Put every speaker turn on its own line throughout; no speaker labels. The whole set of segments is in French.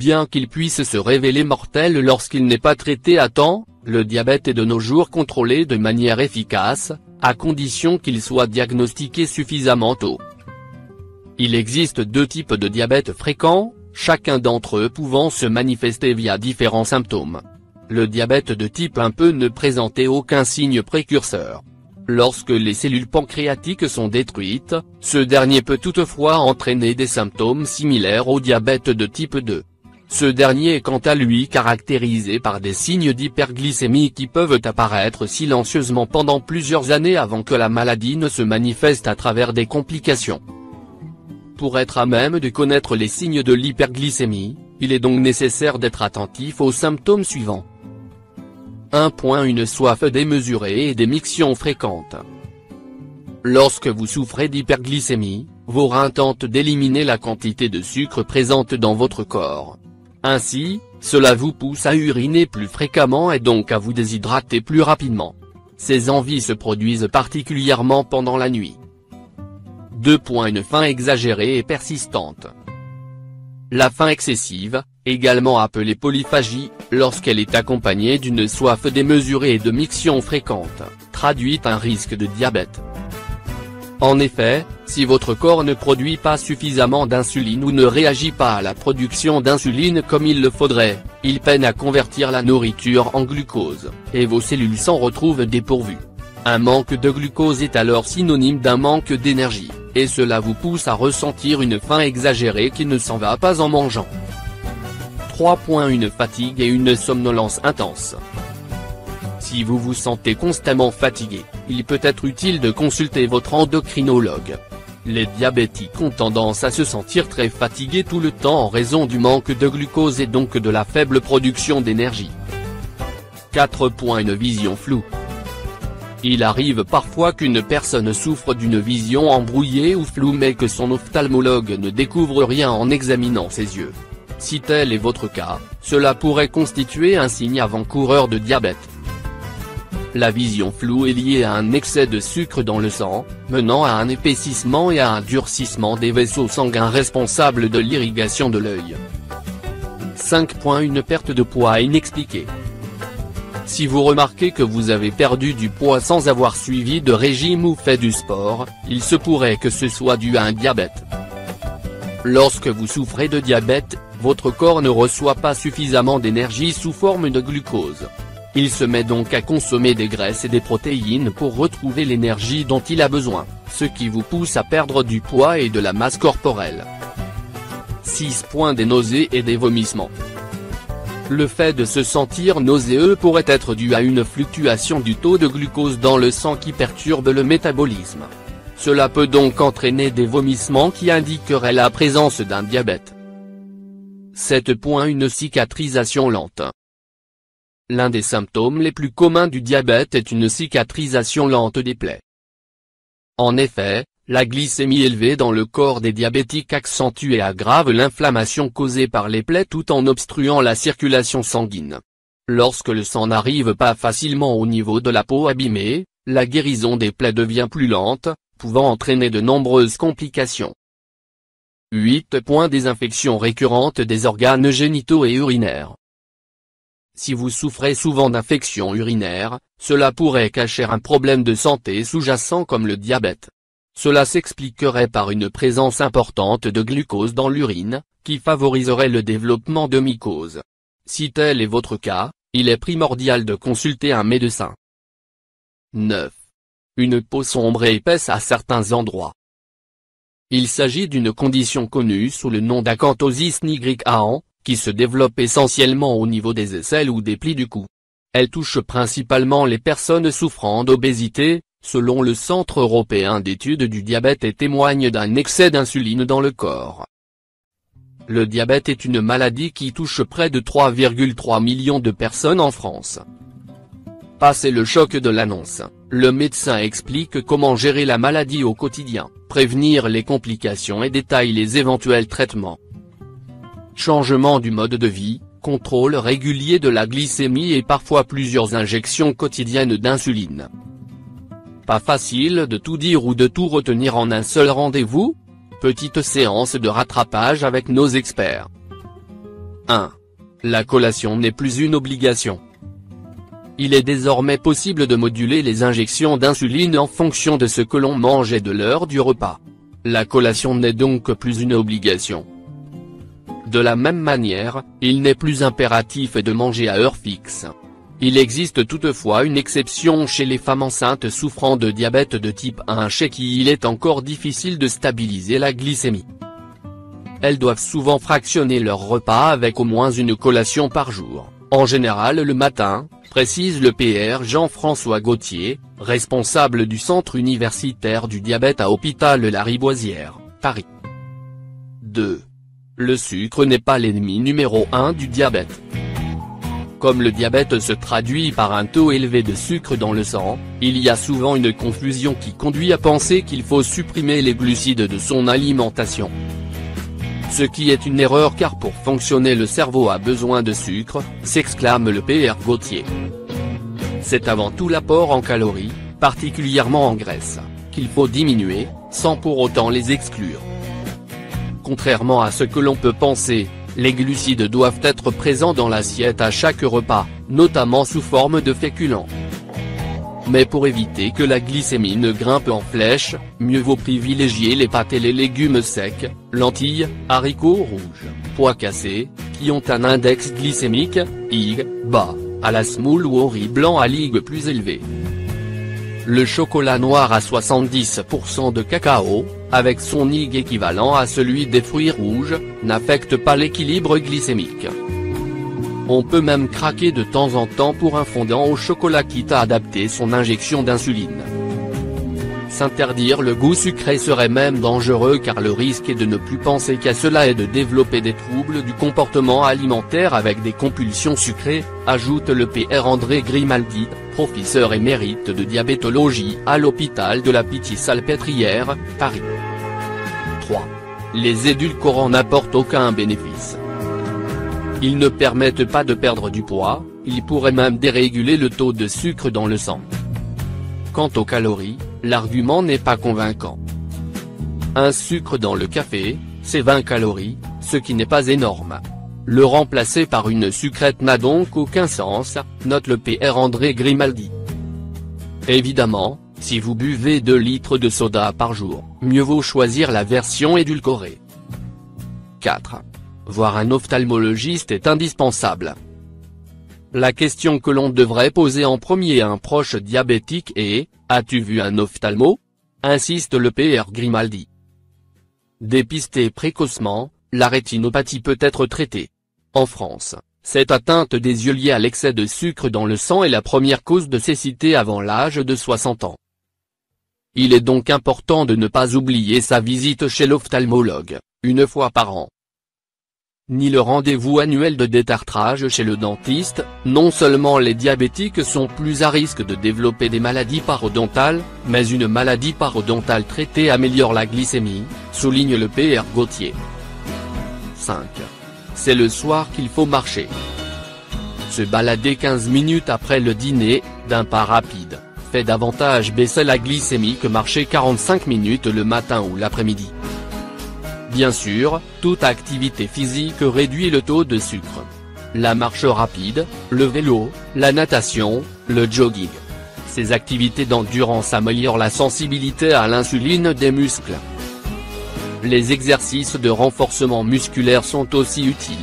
Bien qu'il puisse se révéler mortel lorsqu'il n'est pas traité à temps, le diabète est de nos jours contrôlé de manière efficace, à condition qu'il soit diagnostiqué suffisamment tôt. Il existe deux types de diabète fréquents, chacun d'entre eux pouvant se manifester via différents symptômes. Le diabète de type 1 peut ne présenter aucun signe précurseur. Lorsque les cellules pancréatiques sont détruites, ce dernier peut toutefois entraîner des symptômes similaires au diabète de type 2. Ce dernier est quant à lui caractérisé par des signes d'hyperglycémie qui peuvent apparaître silencieusement pendant plusieurs années avant que la maladie ne se manifeste à travers des complications. Pour être à même de connaître les signes de l'hyperglycémie, il est donc nécessaire d'être attentif aux symptômes suivants. 1. Une soif démesurée et des mictions fréquentes. Lorsque vous souffrez d'hyperglycémie, vos reins tentent d'éliminer la quantité de sucre présente dans votre corps. Ainsi, cela vous pousse à uriner plus fréquemment et donc à vous déshydrater plus rapidement. Ces envies se produisent particulièrement pendant la nuit. 2. Une faim exagérée et persistante. La faim excessive, également appelée polyphagie, lorsqu'elle est accompagnée d'une soif démesurée et de mictions fréquentes, traduit un risque de diabète. En effet, si votre corps ne produit pas suffisamment d'insuline ou ne réagit pas à la production d'insuline comme il le faudrait, il peine à convertir la nourriture en glucose, et vos cellules s'en retrouvent dépourvues. Un manque de glucose est alors synonyme d'un manque d'énergie, et cela vous pousse à ressentir une faim exagérée qui ne s'en va pas en mangeant. 3. Une fatigue et une somnolence intense. Si vous vous sentez constamment fatigué, il peut être utile de consulter votre endocrinologue. Les diabétiques ont tendance à se sentir très fatigués tout le temps en raison du manque de glucose et donc de la faible production d'énergie. 4. Une vision floue. Il arrive parfois qu'une personne souffre d'une vision embrouillée ou floue mais que son ophtalmologue ne découvre rien en examinant ses yeux. Si tel est votre cas, cela pourrait constituer un signe avant-coureur de diabète. La vision floue est liée à un excès de sucre dans le sang, menant à un épaississement et à un durcissement des vaisseaux sanguins responsables de l'irrigation de l'œil. 5. Une perte de poids inexpliquée. Si vous remarquez que vous avez perdu du poids sans avoir suivi de régime ou fait du sport, il se pourrait que ce soit dû à un diabète. Lorsque vous souffrez de diabète, votre corps ne reçoit pas suffisamment d'énergie sous forme de glucose. Il se met donc à consommer des graisses et des protéines pour retrouver l'énergie dont il a besoin, ce qui vous pousse à perdre du poids et de la masse corporelle. 6. Des nausées et des vomissements. Le fait de se sentir nauséeux pourrait être dû à une fluctuation du taux de glucose dans le sang qui perturbe le métabolisme. Cela peut donc entraîner des vomissements qui indiqueraient la présence d'un diabète. 7. Une cicatrisation lente. L'un des symptômes les plus communs du diabète est une cicatrisation lente des plaies. En effet, la glycémie élevée dans le corps des diabétiques accentue et aggrave l'inflammation causée par les plaies tout en obstruant la circulation sanguine. Lorsque le sang n'arrive pas facilement au niveau de la peau abîmée, la guérison des plaies devient plus lente, pouvant entraîner de nombreuses complications. 8. Des infections récurrentes des organes génitaux et urinaires. Si vous souffrez souvent d'infections urinaires, cela pourrait cacher un problème de santé sous-jacent comme le diabète. Cela s'expliquerait par une présence importante de glucose dans l'urine, qui favoriserait le développement de mycoses. Si tel est votre cas, il est primordial de consulter un médecin. 9. Une peau sombre et épaisse à certains endroits. Il s'agit d'une condition connue sous le nom d'acanthosis nigricans, qui se développe essentiellement au niveau des aisselles ou des plis du cou. Elle touche principalement les personnes souffrant d'obésité, selon le Centre européen d'études du diabète et témoigne d'un excès d'insuline dans le corps. Le diabète est une maladie qui touche près de 3,3 millions de personnes en France. Passé le choc de l'annonce, le médecin explique comment gérer la maladie au quotidien, prévenir les complications et détaille les éventuels traitements. Changement du mode de vie, contrôle régulier de la glycémie et parfois plusieurs injections quotidiennes d'insuline. Pas facile de tout dire ou de tout retenir en un seul rendez-vous ? Petite séance de rattrapage avec nos experts. 1. La collation n'est plus une obligation. Il est désormais possible de moduler les injections d'insuline en fonction de ce que l'on mange et de l'heure du repas. La collation n'est donc plus une obligation. De la même manière, il n'est plus impératif de manger à heure fixe. Il existe toutefois une exception chez les femmes enceintes souffrant de diabète de type 1 chez qui il est encore difficile de stabiliser la glycémie. Elles doivent souvent fractionner leur repas avec au moins une collation par jour, en général le matin, précise le PR Jean-François Gauthier, responsable du Centre universitaire du diabète à Hôpital Lariboisière, Paris. 2. Le sucre n'est pas l'ennemi numéro 1 du diabète. Comme le diabète se traduit par un taux élevé de sucre dans le sang, il y a souvent une confusion qui conduit à penser qu'il faut supprimer les glucides de son alimentation. Ce qui est une erreur car pour fonctionner le cerveau a besoin de sucre, s'exclame le PR Gauthier. C'est avant tout l'apport en calories, particulièrement en graisse, qu'il faut diminuer, sans pour autant les exclure. Contrairement à ce que l'on peut penser, les glucides doivent être présents dans l'assiette à chaque repas, notamment sous forme de féculents. Mais pour éviter que la glycémie ne grimpe en flèche, mieux vaut privilégier les pâtes et les légumes secs, lentilles, haricots rouges, pois cassés, qui ont un index glycémique, IG, bas, à la semoule ou au riz blanc à IG plus élevé. Le chocolat noir à 70% de cacao, avec son IG équivalent à celui des fruits rouges, n'affecte pas l'équilibre glycémique. On peut même craquer de temps en temps pour un fondant au chocolat quitte à adapter son injection d'insuline. S'interdire le goût sucré serait même dangereux car le risque est de ne plus penser qu'à cela et de développer des troubles du comportement alimentaire avec des compulsions sucrées, ajoute le PR André Grimaldi, professeur émérite de diabétologie à l'hôpital de la Pitié-Salpêtrière, Paris. 3. Les édulcorants n'apportent aucun bénéfice. Ils ne permettent pas de perdre du poids, ils pourraient même déréguler le taux de sucre dans le sang. Quant aux calories, l'argument n'est pas convaincant. Un sucre dans le café, c'est 20 calories, ce qui n'est pas énorme. Le remplacer par une sucrète n'a donc aucun sens, note le PR André Grimaldi. Évidemment, si vous buvez 2 litres de soda par jour, mieux vaut choisir la version édulcorée. 4. Voir un ophtalmologiste est indispensable. La question que l'on devrait poser en premier à un proche diabétique est « As-tu vu un ophtalmo ?» insiste le PR Grimaldi. Dépistée précocement, la rétinopathie peut être traitée. En France, cette atteinte des yeux liée à l'excès de sucre dans le sang est la première cause de cécité avant l'âge de 60 ans. Il est donc important de ne pas oublier sa visite chez l'ophtalmologue, une fois par an. Ni le rendez-vous annuel de détartrage chez le dentiste, non seulement les diabétiques sont plus à risque de développer des maladies parodontales, mais une maladie parodontale traitée améliore la glycémie, souligne le PR Gauthier. 5. C'est le soir qu'il faut marcher. Se balader 15 minutes après le dîner, d'un pas rapide, fait davantage baisser la glycémie que marcher 45 minutes le matin ou l'après-midi. Bien sûr, toute activité physique réduit le taux de sucre. La marche rapide, le vélo, la natation, le jogging. Ces activités d'endurance améliorent la sensibilité à l'insuline des muscles. Les exercices de renforcement musculaire sont aussi utiles.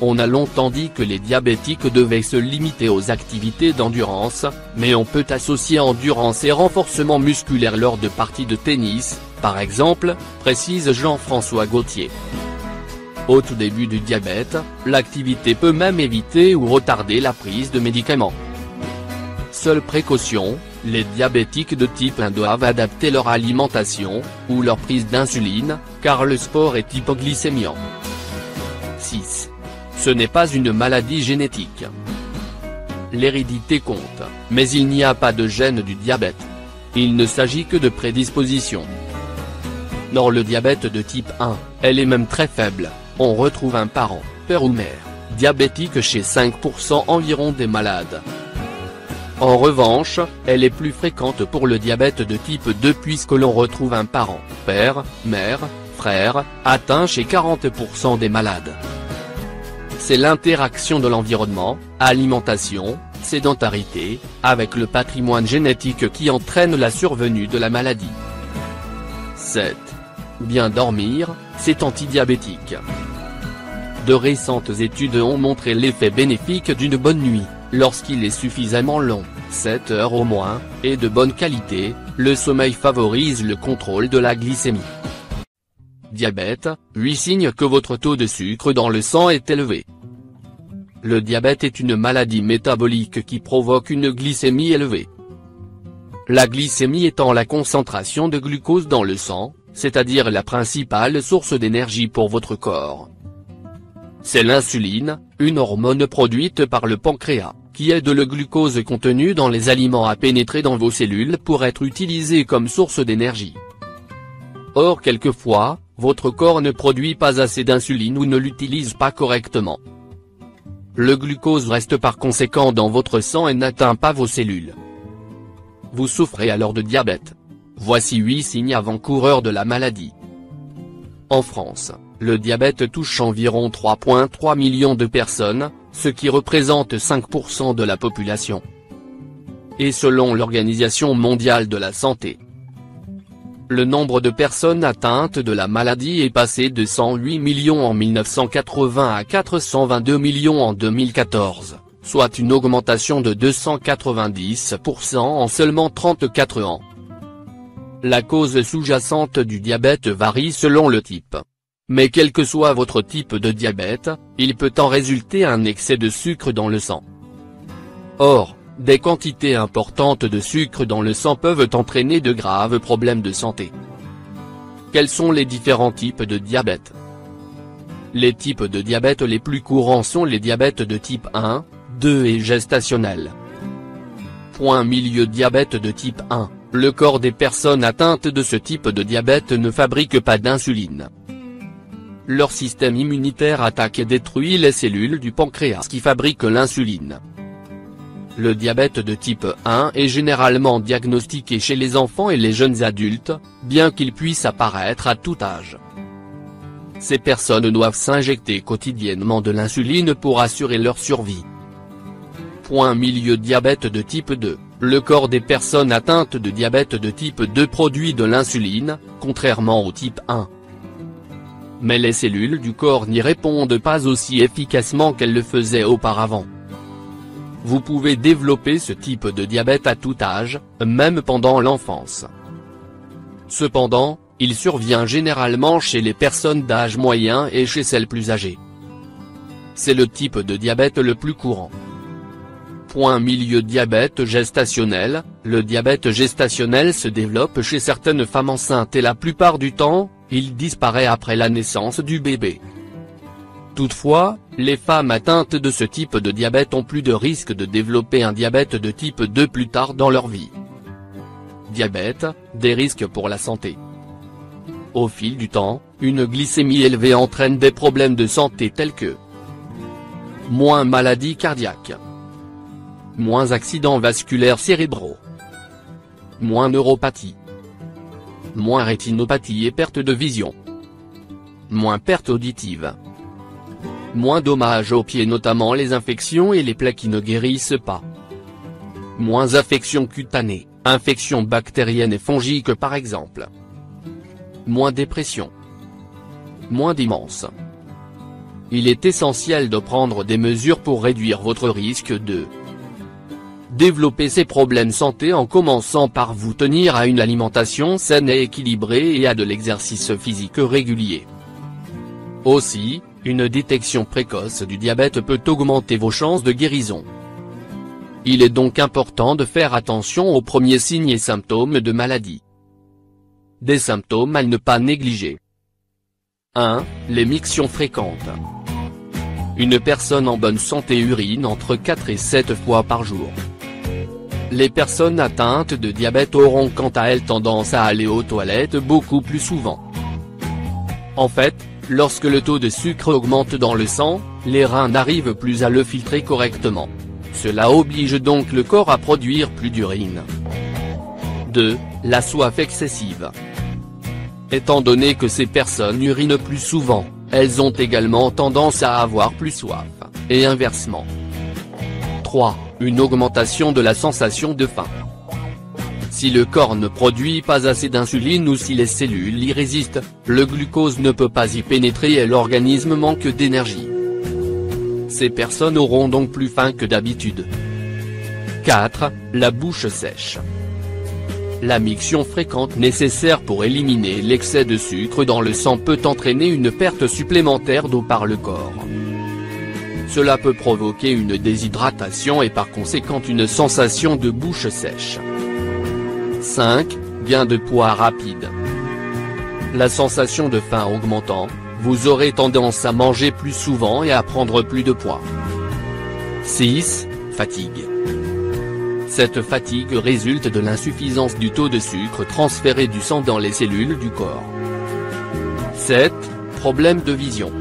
On a longtemps dit que les diabétiques devaient se limiter aux activités d'endurance, mais on peut associer endurance et renforcement musculaire lors de parties de tennis, par exemple, précise Jean-François Gauthier. Au tout début du diabète, l'activité peut même éviter ou retarder la prise de médicaments. Seule précaution, les diabétiques de type 1 doivent adapter leur alimentation, ou leur prise d'insuline, car le sport est hypoglycémiant. 6. Ce n'est pas une maladie génétique. L'hérédité compte, mais il n'y a pas de gène du diabète. Il ne s'agit que de prédisposition. Dans le diabète de type 1, elle est même très faible, on retrouve un parent, père ou mère, diabétique chez 5% environ des malades. En revanche, elle est plus fréquente pour le diabète de type 2 puisque l'on retrouve un parent, père, mère, frère, atteint chez 40% des malades. c'est l'interaction de l'environnement, alimentation, sédentarité, avec le patrimoine génétique qui entraîne la survenue de la maladie. 7. Bien dormir, c'est antidiabétique. De récentes études ont montré l'effet bénéfique d'une bonne nuit, lorsqu'il est suffisamment long, 7 heures au moins, et de bonne qualité. Le sommeil favorise le contrôle de la glycémie. Diabète, 8 signes que votre taux de sucre dans le sang est élevé. Le diabète est une maladie métabolique qui provoque une glycémie élevée. La glycémie étant la concentration de glucose dans le sang, c'est-à-dire la principale source d'énergie pour votre corps. C'est l'insuline, une hormone produite par le pancréas, qui aide le glucose contenu dans les aliments à pénétrer dans vos cellules pour être utilisé comme source d'énergie. Or quelquefois, votre corps ne produit pas assez d'insuline ou ne l'utilise pas correctement. Le glucose reste par conséquent dans votre sang et n'atteint pas vos cellules. Vous souffrez alors de diabète. Voici 8 signes avant-coureurs de la maladie. En France, le diabète touche environ 3,3 millions de personnes, ce qui représente 5% de la population. Et selon l'Organisation mondiale de la santé, le nombre de personnes atteintes de la maladie est passé de 108 millions en 1980 à 422 millions en 2014, soit une augmentation de 290% en seulement 34 ans. La cause sous-jacente du diabète varie selon le type. Mais quel que soit votre type de diabète, il peut en résulter un excès de sucre dans le sang. Or, des quantités importantes de sucre dans le sang peuvent entraîner de graves problèmes de santé. Quels sont les différents types de diabète? Les types de diabète les plus courants sont les diabètes de type 1, 2 et gestationnel. Milieu diabète de type 1, le corps des personnes atteintes de ce type de diabète ne fabrique pas d'insuline. Leur système immunitaire attaque et détruit les cellules du pancréas qui fabriquent l'insuline. Le diabète de type 1 est généralement diagnostiqué chez les enfants et les jeunes adultes, bien qu'il puisse apparaître à tout âge. Ces personnes doivent s'injecter quotidiennement de l'insuline pour assurer leur survie. Milieu diabète de type 2, le corps des personnes atteintes de diabète de type 2 produit de l'insuline, contrairement au type 1. Mais les cellules du corps n'y répondent pas aussi efficacement qu'elles le faisaient auparavant. Vous pouvez développer ce type de diabète à tout âge, même pendant l'enfance. Cependant, il survient généralement chez les personnes d'âge moyen et chez celles plus âgées. C'est le type de diabète le plus courant. Milieu diabète gestationnel, le diabète gestationnel se développe chez certaines femmes enceintes et la plupart du temps, il disparaît après la naissance du bébé. Toutefois, les femmes atteintes de ce type de diabète ont plus de risques de développer un diabète de type 2 plus tard dans leur vie. Diabète, des risques pour la santé. Au fil du temps, une glycémie élevée entraîne des problèmes de santé tels que moins maladies cardiaques, moins accidents vasculaires cérébraux, moins neuropathie, moins rétinopathie et perte de vision, moins perte auditive, moins dommages aux pieds notamment les infections et les plaies qui ne guérissent pas, moins affections cutanées, infections bactériennes et fongiques par exemple, moins dépression, moins démence. Il est essentiel de prendre des mesures pour réduire votre risque de développer ces problèmes santé en commençant par vous tenir à une alimentation saine et équilibrée et à de l'exercice physique régulier. Aussi, une détection précoce du diabète peut augmenter vos chances de guérison. Il est donc important de faire attention aux premiers signes et symptômes de maladie. Des symptômes à ne pas négliger. 1. Les mictions fréquentes. Une personne en bonne santé urine entre 4 et 7 fois par jour. Les personnes atteintes de diabète auront quant à elles tendance à aller aux toilettes beaucoup plus souvent. En fait, lorsque le taux de sucre augmente dans le sang, les reins n'arrivent plus à le filtrer correctement. Cela oblige donc le corps à produire plus d'urine. 2. La soif excessive. Étant donné que ces personnes urinent plus souvent, elles ont également tendance à avoir plus soif, et inversement. 3. Une augmentation de la sensation de faim. Si le corps ne produit pas assez d'insuline ou si les cellules y résistent, le glucose ne peut pas y pénétrer et l'organisme manque d'énergie. Ces personnes auront donc plus faim que d'habitude. 4. La bouche sèche. La miction fréquente nécessaire pour éliminer l'excès de sucre dans le sang peut entraîner une perte supplémentaire d'eau par le corps. Cela peut provoquer une déshydratation et par conséquent une sensation de bouche sèche. 5. Gain de poids rapide. La sensation de faim augmentant, vous aurez tendance à manger plus souvent et à prendre plus de poids. 6. Fatigue. Cette fatigue résulte de l'insuffisance du taux de sucre transféré du sang dans les cellules du corps. 7. Problème de vision.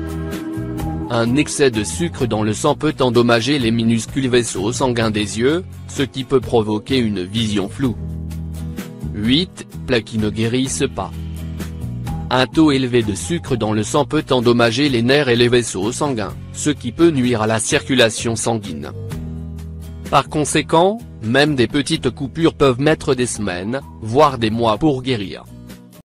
Un excès de sucre dans le sang peut endommager les minuscules vaisseaux sanguins des yeux, ce qui peut provoquer une vision floue. 8. Plaies qui ne guérissent pas. Un taux élevé de sucre dans le sang peut endommager les nerfs et les vaisseaux sanguins, ce qui peut nuire à la circulation sanguine. Par conséquent, même des petites coupures peuvent mettre des semaines, voire des mois pour guérir.